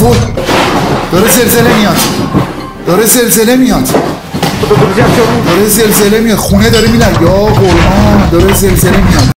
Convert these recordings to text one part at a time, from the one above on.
وای داره زلزله میاد، داره زلزله میاد، داره زلزله میاد، خونه داره میلرزه. یا قرآن داره زلزله میاد.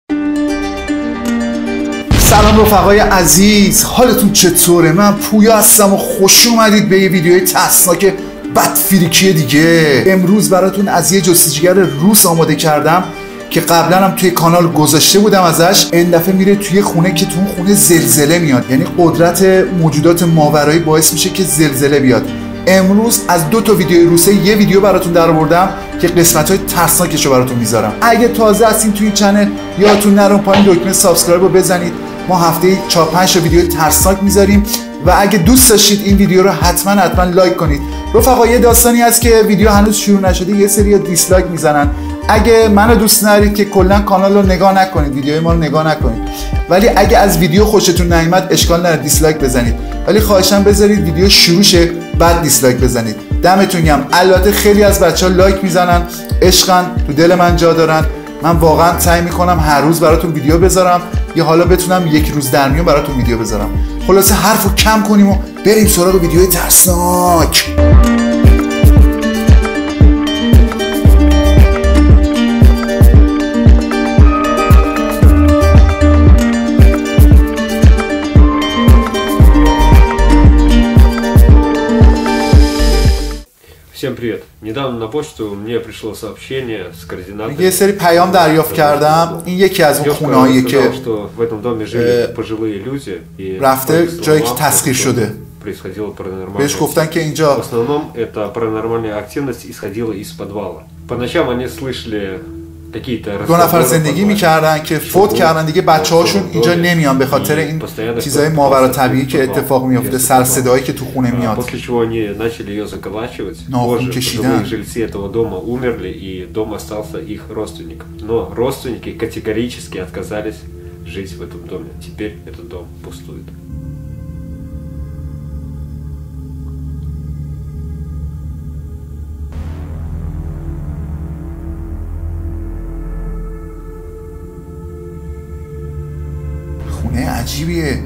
سلام رفقای عزیز، حالتون چطوره؟ من پویا هستم و خوش اومدید به یه ویدیوی ترسناک بدفریکی دیگه. امروز براتون از یه جستجوگر روس آماده کردم که قبلا هم توی کانال گذاشته بودم ازش. این دفعه میره توی خونه که تو اون خونه زلزله میاد، یعنی قدرت موجودات ماورایی باعث میشه که زلزله بیاد. امروز از 2 تا ویدیو روسه یه ویدیو براتون درآوردم که قسمت‌های ترسناکشو براتون میذارم. اگه تازه هستین توی این چنل یادتون نره پایین دکمه سابسکرایب رو بزنید. ما هفته 4-5 تا ویدیو ترسناک میذاریم و اگه دوست داشتید این ویدیو رو حتما لایک کنید. رفقا یه داستانی هست که ویدیو هنوز شروع نشده، یه سری دیسلایک میزنن. اگه منو دوست ندارید که کلا کانال رو نگاه نکنید، ویدیوهای ما رو نگاه نکنید، ولی اگه از ویدیو خوشتون نیومد اشکال نداره دیسلایک بزنید، ولی خواهشاً بذارید ویدیو شروع شه بعد دیسلایک بزنید. دمتون گرم. البته خیلی از بچه‌ها لایک میزنن، عشقن، تو دل من جا دارن. من واقعا سعی میکنم هر روز براتون ویدیو بذارم یا حالا بتونم یک روز در میون براتون ویدیو بذارم. خلاصه حرفو کم کنیم و بریم سراغ ویدیوی ترسناک. Всем привет! Недавно на почту мне пришло сообщение с координатами. یه سری پیام دریافت کردم. این یکی از اون خونه‌ایه که что в этом доме жили пожилые люди и رفته جایی که تسخیر شده. происходило паранормальное. بهش گفتن که اینجا В основном эта паранормальная активность исходила из подвала. По ночам они слышали какие-то 2 نفر زندگی میکردن که فوت کردن دیگه. بچه‌هاشون اینجا نمیان به خاطر این چیزای ماورا طبیعی که اتفاق میفته، سر صدایی که تو خونه میاد. После чего они начали ее заколачивать. Позже пожилые жильцы этого дома умерли, и дом остался их родственникам. Но родственники категорически отказались жить в этом доме. Теперь этот дом пустует. خونه عجیبیه.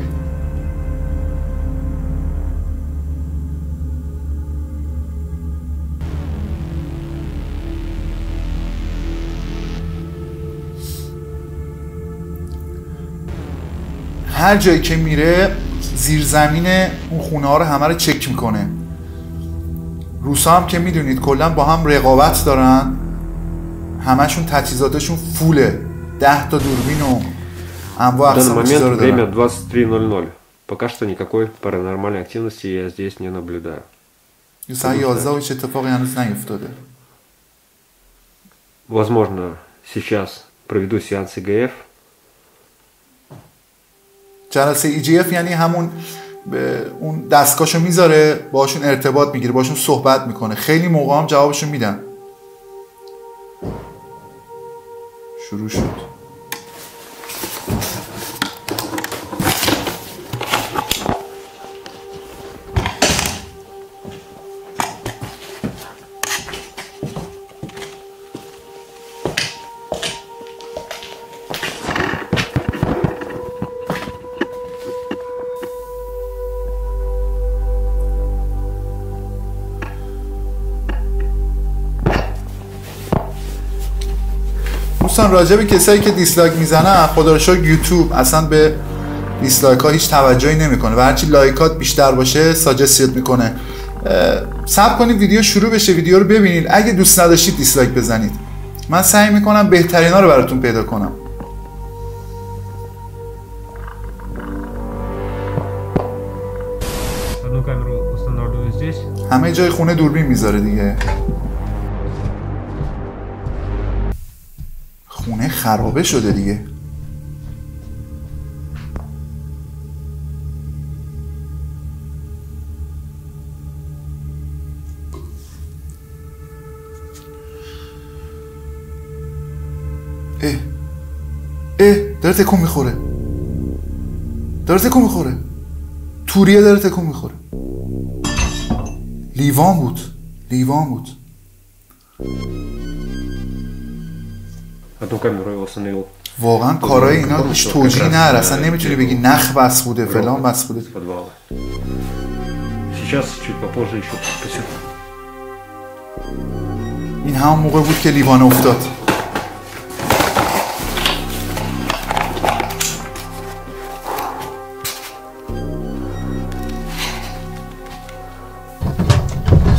هر جایی که میره زیرزمین اون خونه ها رو همه رو چک میکنه. روسا هم که میدونید کلا با هم رقابت دارن، همشون تجهیزاتشون فوله، 10 تا دوربین و В данный момент время 23:00. Пока что никакой паранормальной активности я здесь не наблюдаю. Возможно, сейчас проведу сеанс ИГФ. جلسه EGF یعنی همون اون دستگاهشو میذاره، باشون ارتباط میگیره، باشون صحبت میکنه. خیلی موقع هم جوابشو میدن. شروع شد. دوستان راجع به کسایی که دیسلایک میزنن، خدا رو شکر یوتیوب اصلا به دیسلایک ها هیچ توجهی نمیکنه و هرچی لایکات بیشتر باشه ساجستیت میکنه. صبر کنید ویدیو شروع بشه، ویدیو رو ببینید. اگه دوست نداشتید دیسلایک بزنید. من سعی میکنم بهترینا رو براتون پیدا کنم. همه جای خونه دوربین میذاره دیگه. خونه خرابه شده دیگه. داره تکون میخوره. داره تکون میخوره. توریه داره تکون میخوره. لیوان بود. لیوان بود. واقعا کارهای اینا هیچ توجیهی نداره. اصلا نمیتونی بگی نخ بس بوده فلان بس بوده. сейчас чуть попозже еще подписю. این همون موقع بود که لیوان افتاد.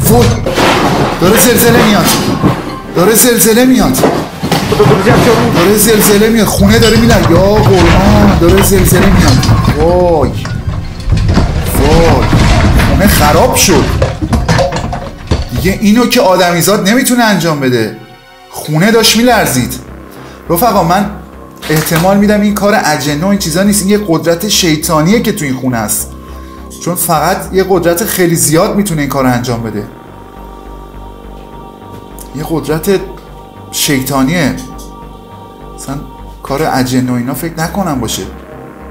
فول داره زلزله میاد. داره زلزله میاد. داره زلزله میاد. خونه داره میلرزه. یا قرآن داره زلزله میاد. وای وای خونه خراب شد دیگه. اینو که آدمیزاد نمیتونه انجام بده. خونه داشت میلرزید. رفقا من احتمال میدم این کار اجنه و این چیزا نیست. این یه قدرت شیطانیه که تو این خونه است، چون فقط یه قدرت خیلی زیاد میتونه این کار انجام بده. یه قدرت شیطانیه، مثلا کار اجنه و اینا فکر نکنم باشه.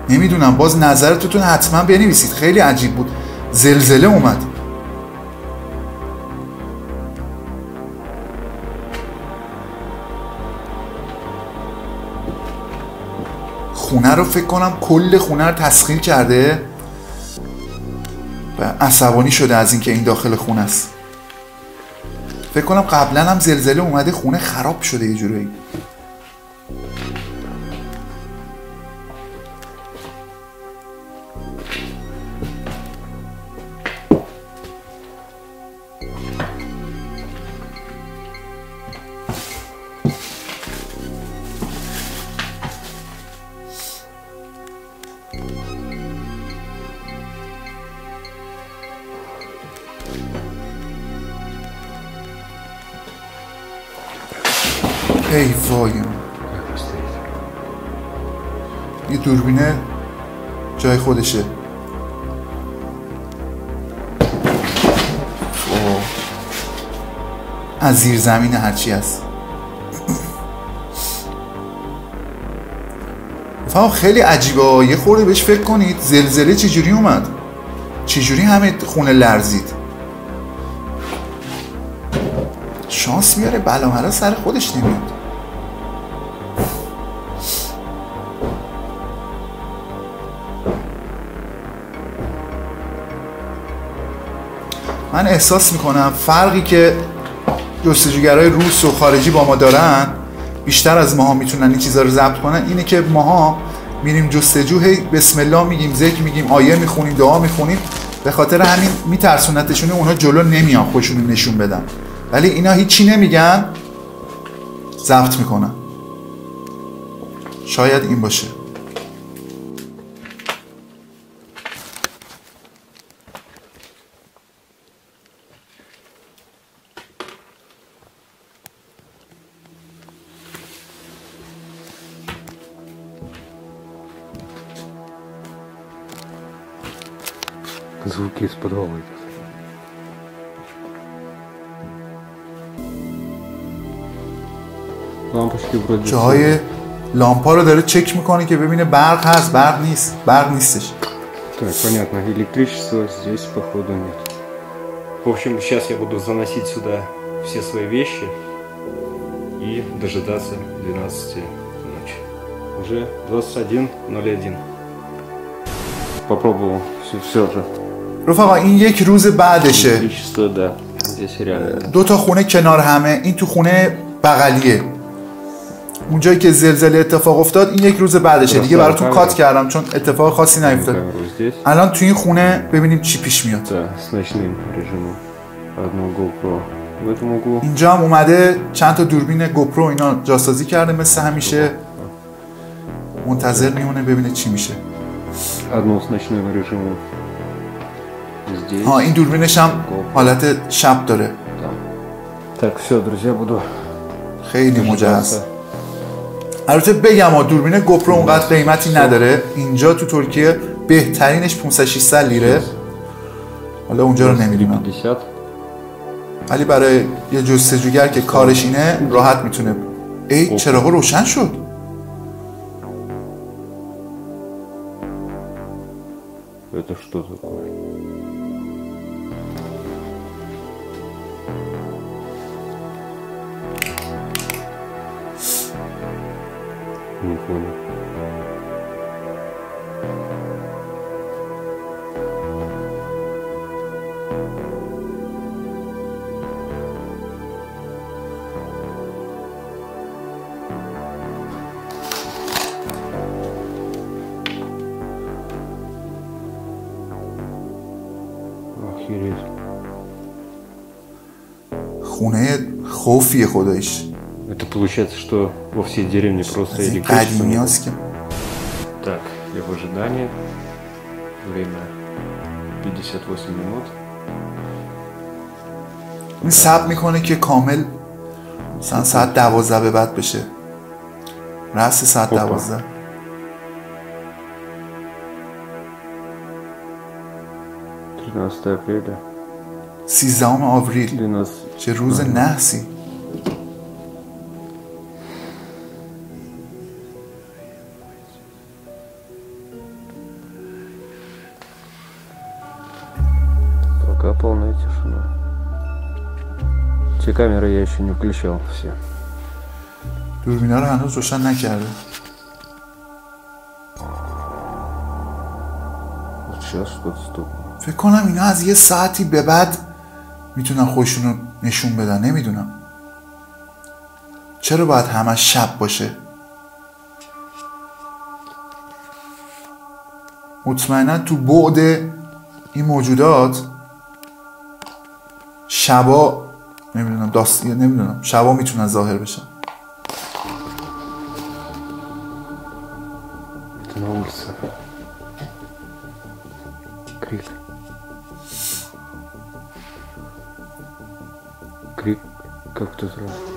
نمیدونم، باز نظرتون حتما بنویسید. خیلی عجیب بود. زلزله اومد. خونه رو فکر کنم کل خونه رو تسخیر کرده و عصبانی شده از اینکه این داخل خونه است. فکر کنم قبلا هم زلزله اومده خونه خراب شده یه جورایی. ای وای، یه دوربینه جای خودشه. از زیر زمین هرچی هست. فهم خیلی عجیبه. یه خورده بهش فکر کنید. زلزله چجوری اومد؟ چجوری همه خونه لرزید؟ شانس میاره بلا سر خودش نمیاد. من احساس میکنم فرقی که جستجوگرای روس و خارجی با ما دارن، بیشتر از ماها میتونن این چیزا رو ضبط کنن، اینه که ماها میریم جستجو، هی بسم الله میگیم، ذکر میگیم، آیه میخونیم، دعا میخونیم، به خاطر همین میترسونتشونه، اونها جلو نمیان خودشونو نشون بدن. ولی اینا هیچی نمیگن، ضبط میکنن. شاید این باشه. Звуки из подвала идут. Лампочки вроде... جاهای لامپا رو داره چک میکنه که ببینه برق هست، برق نیست، برق نیستش. Так, понятно. Электричества здесь походу нет. В общем, сейчас я буду заносить сюда все свои вещи и дожидаться 12 ночи. Уже 21:01. Попробовал все же. رفقا این یک روز بعدشه. Да. Здесь реально. دو تا خونه کنار همه. این تو خونه بغلیه. اونجایی که زلزله اتفاق افتاد این یک روز بعدشه. دیگه براتون کات کردم چون اتفاق خاصی نیفتاد. الان تو این خونه ببینیم چی پیش میاد. اینجا هم اومده چند تا دوربین گوپرو اینا جاسازی کرده مثل همیشه. منتظر میمونه ببینه چی میشه. ها این دوربینش هم حالت شب داره. خیلی مجهز. البته بگم دوربین گوپرو اونقدر قیمتی نداره. اینجا تو ترکیه بهترینش 500-600 لیره. حالا اونجا رو نمیدونم، ولی برای یه جستجوگر که کارش اینه راحت میتونه. ای چراغ روشن شد. Это что такое? Не понял. خونه خوفیه خدایش. Это получается, что во всей деревне просто электричество нет. Так, я в ожидании. Время 58 минут. این صبر میکنه که کامل مثلا ساعت 12 به بعد بشه. رأس ساعت 12. اپریل 13 آوریل. چه روز نحسی. Пока полная тишина. Те камеры я еще не включал все. دوربینا رو هنوز روشن نکرده. فکر کنم اینا از یه ساعتی به بعد میتونن خودشون رو نشون بدن. نمیدونم چرا باید همه شب باشه. مطمئنا تو بعد این موجودات شبا نمیدونم شبا میتونن ظاهر بشن. Крик, как кто сразу.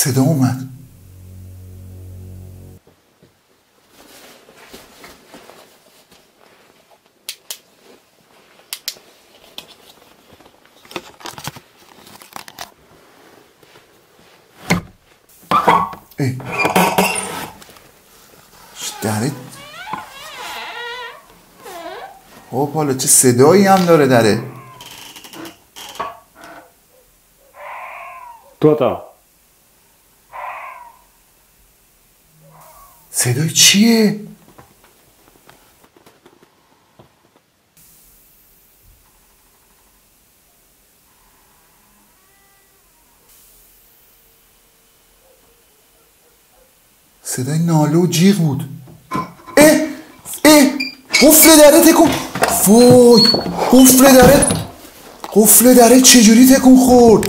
صدا اومد. ای دره. خب حالا چه صدایی هم داره دره. تو صدای چیه؟ صدای ناله و جیغ بود. قفل دره تکون. وای قفل دره چجوری تکون خورد؟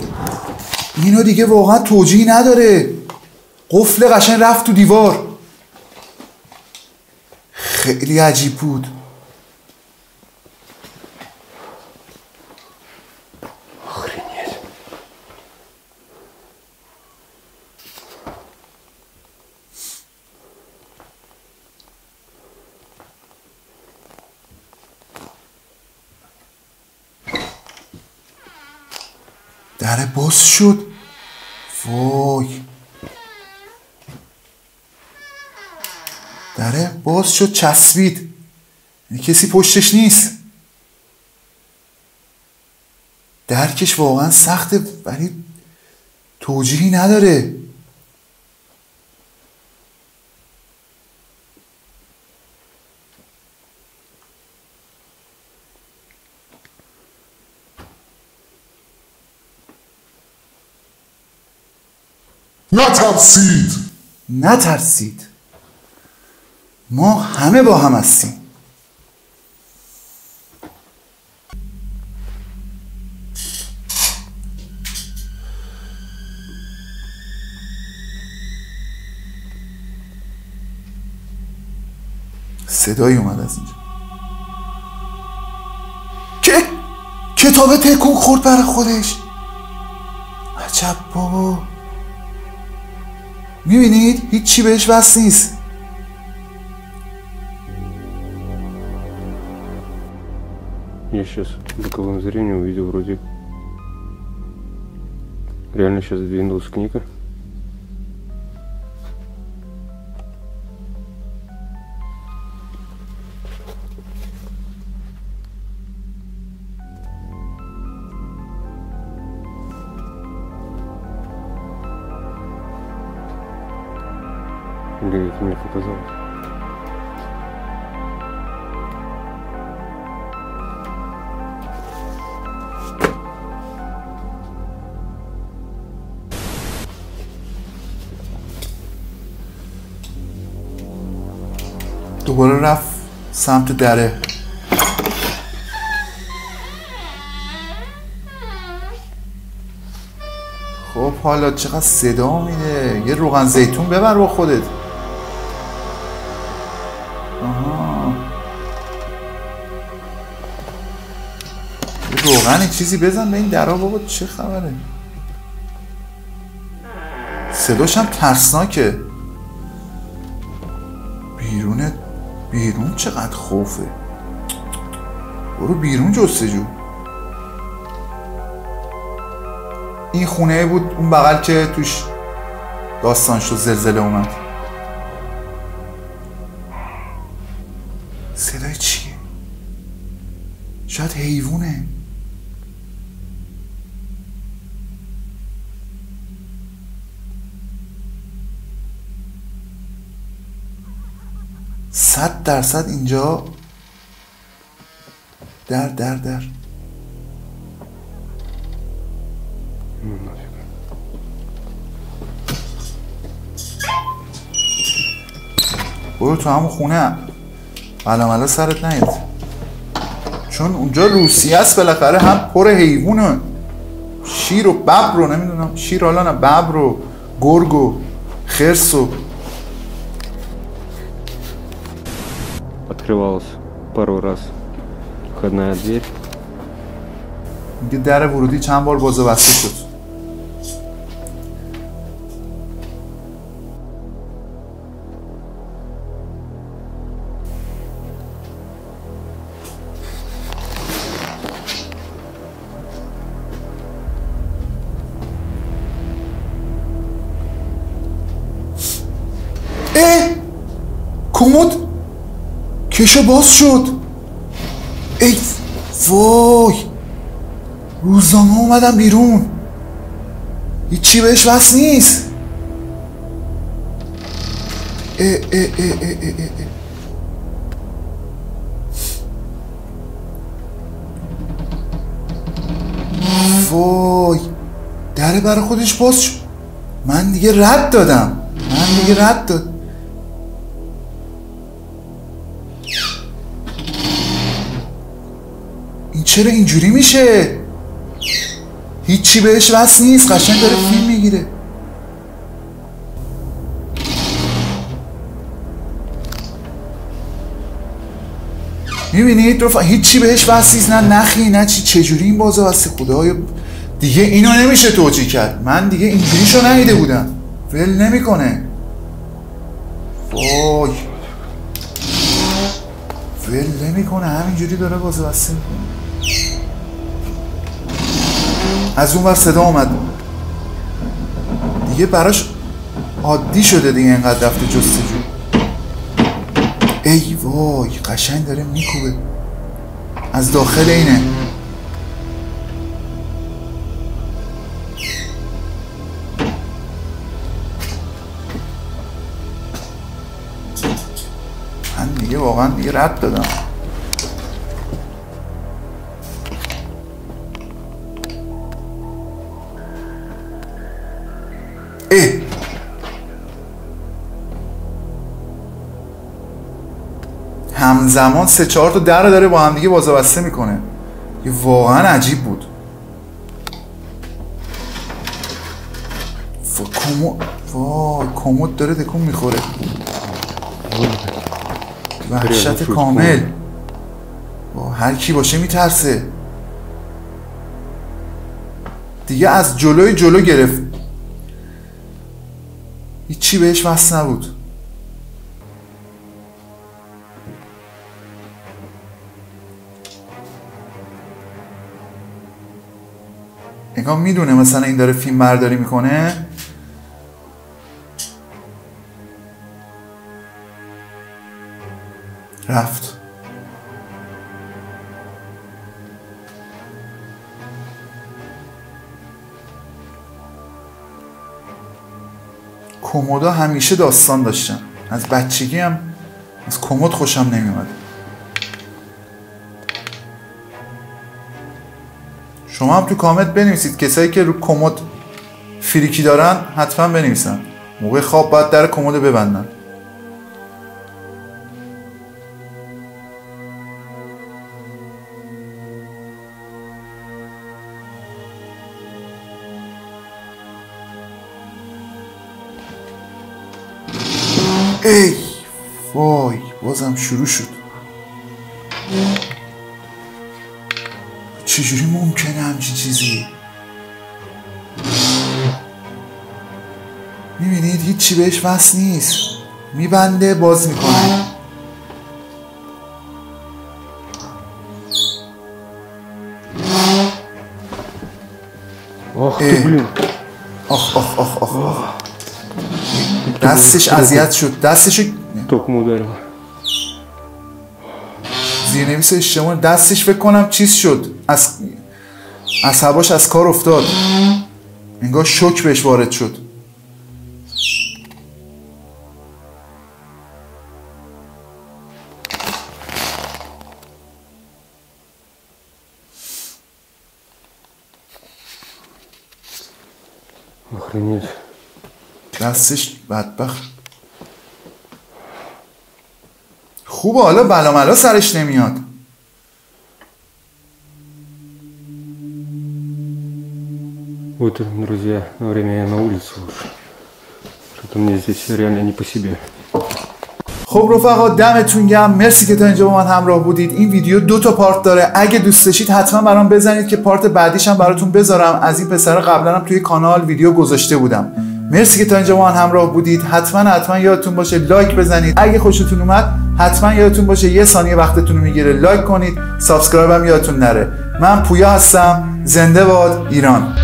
اینو دیگه واقعا توجیه نداره. قفل قشنگ رفت تو دیوار. خیلی عجیب بود. در باز شد. وای دره باز شد چسبید. کسی پشتش نیست. درکش واقعا سخته ولی توجیهی نداره. نترسید. ما همه با هم هستیم. صدایی اومد از اینجا. کتابه تکون خورد برای خودش. عجب بابا. میبینید هیچی بهش وصل نیست. Я сейчас боковым зрением увидел вроде реально сейчас двинулась книга. Или это мне показалось? دوباره رفت سمت دره. خب حالا چقدر صدا میده. یه روغن زیتون ببر با خودت. آها. یه روغنی چیزی بزن به این درها بابا. چه خبره؟ صداش هم ترسناکه. بیرون چقدر خوفه. برو بیرون جستجو. این خونه بود اون بغل که توش داستان شد زلزله اومد. صدای چیه؟ شاید حیوونه. صد % اینجا در برو تو همون خونه. بلا سرت نیاد، چون اونجا روسیه است بالاخره. هم پر حیوانه، شیر و ببر رو نمیدونم، شیر حالا نه، ببر و گرگ و خرس و Открывалась пару раз входная дверь. میگه در ورودی چند بار باز و بسته شد. کمد کشو باز شد. ای وای، روزنامه اومدم بیرون. هیچی بهش وصل نیست. وای، دره برای خودش باز شد. من دیگه رد دادم. این چرا اینجوری میشه؟ هیچی بهش وصل نیست. قشنگ داره فیلم میگیره. میبینید هیچی بهش وصل نیست، نه نخی نه چی. چجوری این بازه وصل؟ خدایا دیگه اینو نمیشه توجیه کرد. من دیگه اینجوریشو ندیده بودم. ول نمیکنه. وای، ول نمیکنه، همینجوری داره بازه وصل میکنه. از اون ور صدا اومد دیگه، براش عادی شده دیگه اینقدر رفته جستجو. ای وای، قشنگ داره میکوبه از داخل اینه. من دیگه واقعا دیگه رد دادم. همزمان 3-4 تا در داره با هم دیگه باز و بسته میکنه. یه واقعا عجیب بود. وای، کمد داره تکون میخوره. وحشت کامل. هر کی باشه میترسه دیگه. از جلو گرفت. هیچی بهش وصل نبود. انگار میدونه مثلا این داره فیلم برداری میکنه. رفت. کمودا همیشه داستان داشتن. از بچگی هم از کمد خوشم نمیومد. شما هم تو کامنت بنویسید کسایی که رو کمد فریکی دارن حتما بنویسن. موقع خواب باید در کمد ببندن. ای وای بازم شروع شد. چجوری ممکنه همچین چیزی؟ میبینید هیچی بهش وصل نیست، میبنده باز میکنه. آخ بلین. آخ آخ آخ آخ آخ. دستش اذیت شد. دستشو تکمو دارم. زیرنویس اشتباه. دستش فکر کنم چیز شد، عصباش از کار افتاد، انگار شوک بهش وارد شد. Охренеть. دستش بدبخت. خوبه حالا بلا ملا سرش نمیاد. Вот, друзья, на время я на улицу ушел. Что-то мне здесь реально не по себе. خب رفقا دمتون گرم، مرسی که تا اینجا با من همراه بودید. این ویدیو 2 تا پارت داره، اگه دوست داشتید حتما برام بزنید که پارت بعدیش هم براتون بذارم. از این پسر قبلا هم توی کانال ویدیو گذاشته بودم. مرسی که تا اینجا با من همراه بودید. حتما یادتون باشه لایک بزنید. اگه خوشتون اومد حتما یادتون باشه 1 ثانیه وقتتون رو میگیره لایک کنید. سابسکرایب هم یادتون نره. من پویا هستم. زنده باد ایران.